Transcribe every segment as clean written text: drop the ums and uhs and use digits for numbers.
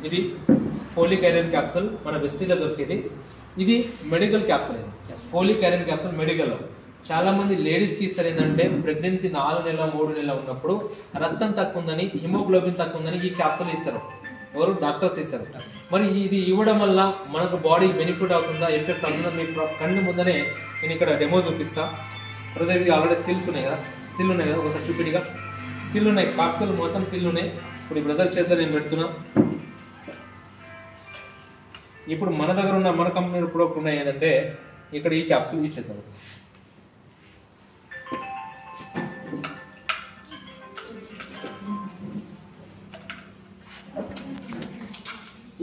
ఇది folic iron capsule మన వెస్టిలో దొరికేది. ఇది medical capsule. Folic iron capsule మెడికల్లో చాలా మంది లేడీస్కి ఇస్తారు. ఏంటంటే ప్రెగ్నెన్సీ 4 నెలల 3 నెలల ఉన్నప్పుడు రక్తం తక్కువ ఉందని, హిమోగ్లోబిన్ తక్కువ ఉందని ఈ క్యాప్సూల్ ఇస్తారు. ఎవరు? డాక్టర్స్ ఇస్తారు. మరి ఇది ఇవ్వడం వల్ల మనకు బాడీ బెనిఫిట్ అవుతుందా, ఎఫెక్ట్ అవుతుందా? మీకు కళ్ళు ముందనే నేను ఇక్కడ డెమో చూపిస్తా. ఇది ఆల్రెడీ సిల్స్ ఉన్నాయి కదా, ఒకసారి చూపిడిగా సిల్ ఉన్నాయి, క్యాప్సూల్ మొత్తం సిల్ ఉన్నాయి. ఇప్పుడు ఈ బ్రదర్ చేతిలో నేను పెడుతున్నా. ఇప్పుడు మన దగ్గర ఉన్న మన కంపెనీ ప్రోడక్ట్ ఉన్నాయి ఏంటంటే ఇక్కడ ఈ క్యాప్సూల్ ఈ చేద్దాం.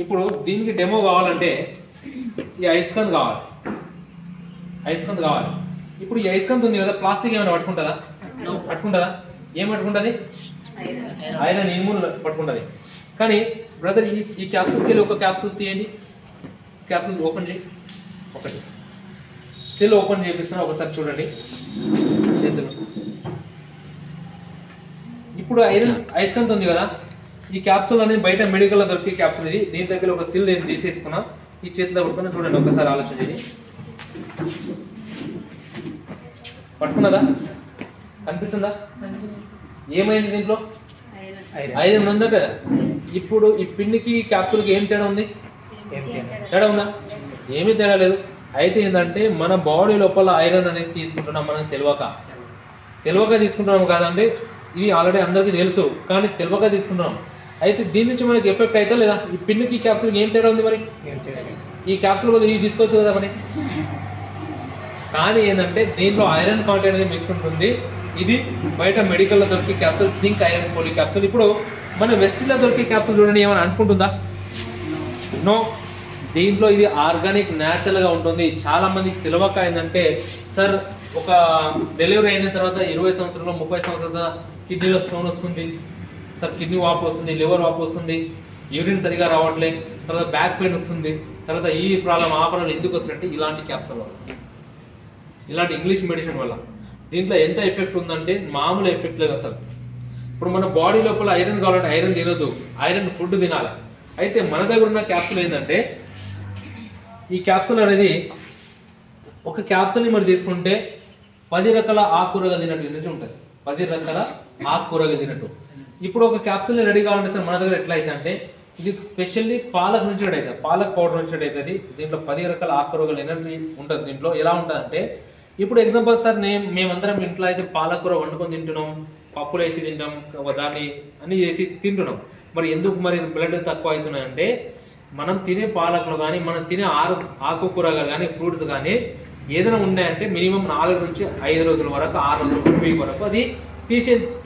ఇప్పుడు దీనికి డెమో కావాలంటే ఈ ఐస్కంద్ కావాలి. ఇప్పుడు ఈ ఐస్కంద్ ఉంది కదా, ప్లాస్టిక్ ఏమైనా పట్టుకుంటుందా? ఏం పట్టుకుంటుంది? ఐరన్ ఇన్ముల్ పట్టుకుంటుంది. కానీ బ్రదర్ ఈ క్యాప్సూల్కి వెళ్ళి ఒక క్యాప్సూల్ తీయండి, క్యాప్సూల్ ఓపెన్ చేయి. ఒకటి సెల్ ఓపెన్ చేపిస్తున్నా, ఒకసారి చూడండి చేతులు. ఇప్పుడు ఐస్కంద్ ఉంది కదా, ఈ క్యాప్సూల్ అనేది బయట మెడికల్లో దొరికే క్యాప్సూల్. ఇది దీంట్లోకి ఒక సిల్ నేను తీసేసుకున్నా, ఈ చేతిలో పట్టుకున్నా. చూడండి ఒకసారి ఆలోచన చేయండి. పట్టుకున్నదా? కనిపిస్తుందా? ఏమైంది దీంట్లో? ఐరన్ ఉందట. ఇప్పుడు ఈ పిన్నికి క్యాప్సూల్కి ఏం తేడా ఉంది? తేడా ఉందా? ఏమీ తేడా లేదు. అయితే ఏంటంటే మన బాడీ లోపల ఐరన్ అనేది తీసుకుంటున్నాం మనం తెలియక తీసుకుంటున్నాం కాదండి. ఇవి ఆల్రెడీ అందరికీ తెలుసు, కానీ తెలియక తీసుకుంటున్నాం. అయితే దీని నుంచి మనకి ఎఫెక్ట్ అయితే లేదా? ఈ పిన్నుకి క్యాప్సూల్కి ఏం తేడా ఉంది? మరి ఈ క్యాప్సూల్ వల్ల ఇది తీసుకోవచ్చు కదా మరి. కానీ ఏంటంటే దీంట్లో ఐరన్ కాంటెంట్ అనేది మిక్స్ ఉంటుంది. ఇది బయట మెడికల్లో దొరికే capsule zinc iron folic capsule. ఇప్పుడు మన వెస్టిలో దొరికే క్యాప్సూల్ చూడండి, ఏమైనా అనుకుంటుందా? నో. దీంట్లో ఇది ఆర్గానిక్ న్యాచురల్గా ఉంటుంది. చాలా మందికి తెలియక ఏంటంటే సార్ ఒక డెలివరీ అయిన తర్వాత 20 సంవత్సరాలు 30 సంవత్సరాల కిడ్నీలో స్టోన్ వస్తుంది సార్, కిడ్నీ వాపు వస్తుంది, లివర్ వాపు వస్తుంది, యూరిన్ సరిగా రావట్లేదు, తర్వాత బ్యాక్ పెయిన్ వస్తుంది, తర్వాత ఈ ప్రాబ్లం ఆ ప్రాబ్లం ఎందుకు వస్తుందంటే ఇలాంటి క్యాప్సూల్ వల్ల, ఇలాంటి ఇంగ్లీష్ మెడిసిన్ వల్ల. దీంట్లో ఎంత ఎఫెక్ట్ ఉందంటే మామూలు ఎఫెక్ట్ లేదు అసలు. ఇప్పుడు మన బాడీ లోపల ఐరన్ కావాలంటే ఐరన్ తినదు, ఐరన్ ఫుడ్ తినాలి. అయితే మన దగ్గర ఉన్న క్యాప్సూల్ ఏంటంటే ఈ క్యాప్సూల్ అనేది ఒక క్యాప్సూల్ని మరి తీసుకుంటే 10 రకాల ఆకుకూరగా తినట్టు నుంచి ఉంటుంది. 10 రకాల ఆకుకూరగా తినట్టు. ఇప్పుడు ఒక క్యాప్సూల్ని రెడీ కావాలంటే సార్ మన దగ్గర ఎట్లా అయితే అంటే ఇది స్పెషల్లీ పాలక్ నుంచి రెడీ అవుతుంది, పాలక్ పౌడర్ నుంచి రెడీ అవుతుంది. దీంట్లో 10 రకాల ఆకుకూరలు ఎనర్జీ ఉంటుంది. దీంట్లో ఎలా ఉంటుంది అంటే ఇప్పుడు ఎగ్జాంపుల్ సార్ మేమందరం ఇంట్లో అయితే పాలకూర వండుకొని తింటున్నాం, పప్పులు వేసి తింటాం, దాన్ని అన్ని చేసి తింటున్నాం. మరి ఎందుకు మరి బ్లడ్ తక్కువ అవుతున్నాయంటే మనం తినే పాలకులు కానీ మనం తినే ఆకుకూరలు కానీ ఫ్రూట్స్ కానీ ఏదైనా ఉన్నాయంటే మినిమం 4 నుంచి 5 రోజుల వరకు 6 రోజుల వీక్ వరకు అది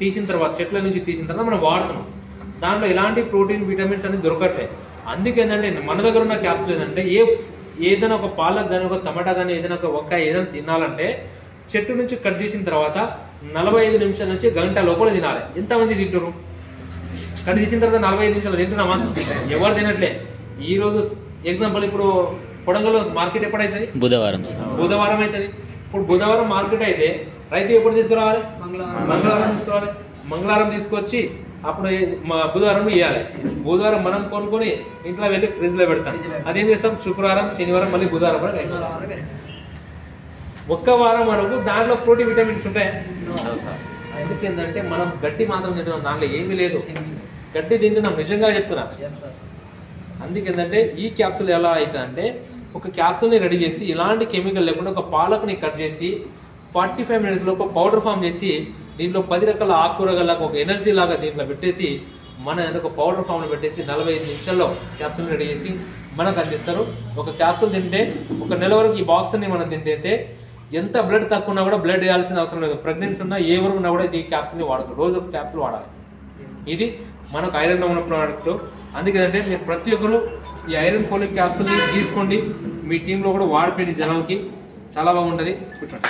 తీసిన తర్వాత చెట్ల నుంచి తీసిన తర్వాత మనం వాడుతున్నాం. దాంట్లో ఎలాంటి ప్రోటీన్ విటమిన్స్ అనేది దొరకట్లేదు. అందుకేంటంటే మన దగ్గర ఉన్న క్యాప్సూల్ ఏంటంటే ఏదైనా ఒక పాలక్ కానీ ఒక టమాటా కానీ ఏదైనా ఒక వంకాయ ఏదైనా తినాలంటే చెట్టు నుంచి కట్ చేసిన తర్వాత 45 నిమిషాల నుంచి గంట లోపల తినాలి. ఎంతమంది తింటారు? కట్ చేసిన తర్వాత 45 నిమిషాలు తింటున్నామా? ఎవరు తినట్లే. ఈ రోజు ఎగ్జాంపుల్ ఇప్పుడు కొడంగల్లో మార్కెట్ ఎప్పుడైతుంది? బుధవారం అవుతుంది. ఇప్పుడు బుధవారం మార్కెట్ అయితే రైతు ఎప్పుడు తీసుకురావాలి? మంగళవారం తీసుకురావాలి. మంగళవారం తీసుకొచ్చి అప్పుడు బుధవారం ఇవ్వాలి. బుధవారం మనం కొనుక్కొని ఇంట్లో వెళ్ళి ఫ్రిడ్జ్ లో పెడతాం. అదేం చేస్తాం? శుక్రవారం శనివారం మళ్ళీ బుధవారం వరకు ఒక్క వారం వరకు దాంట్లో ప్రోటీన్ విటమిన్స్ ఉంటాయి. ఎందుకేంటంటే మనం గడ్డి మాత్రం తింటున్నాం, దాంట్లో ఏమీ లేదు. గడ్డి తింటున్నాం, నిజంగా చెప్తున్నా. అందుకేంటంటే ఈ క్యాప్సూల్ ఎలా అవుతుంది అంటే ఒక క్యాప్సూల్ని రెడీ చేసి ఇలాంటి కెమికల్ లేకుండా ఒక పాలకుని కట్ చేసి 45 మినిట్స్లో ఒక పౌడర్ ఫామ్ చేసి దీంట్లో 10 రకాల ఆకుకూరగలకు ఒక ఎనర్జీ లాగా దీంట్లో పెట్టేసి మన ఒక పౌడర్ ఫామ్లో పెట్టేసి 45 నిమిషాల్లో క్యాప్సూల్ రెడీ చేసి మనకు అందిస్తారు. ఒక క్యాప్సూల్ తింటే ఒక నెల వరకు ఈ బాక్స్ని మనం తింటే ఎంత బ్లడ్ తక్కువ ఉన్నా కూడా బ్లడ్ వేయాల్సిన అవసరం లేదు. ప్రెగ్నెన్సీ ఉన్నా ఏ వరకు ఉన్నా కూడా ఈ క్యాప్సూల్ని వాడచ్చు. రోజు ఒక క్యాప్సూల్ వాడాలి. ఇది మనకు ఐరన్ ఉన్న ప్రోడక్ట్. అందుకేంటంటే మీరు ప్రతి ఒక్కరు ఈ ఐరన్ ఫోలిక్ క్యాప్సూల్ని తీసుకోండి, మీ టీంలో కూడా వాడిపోయింది జనాలకి చాలా బాగుంటుంది. కూర్చోండి.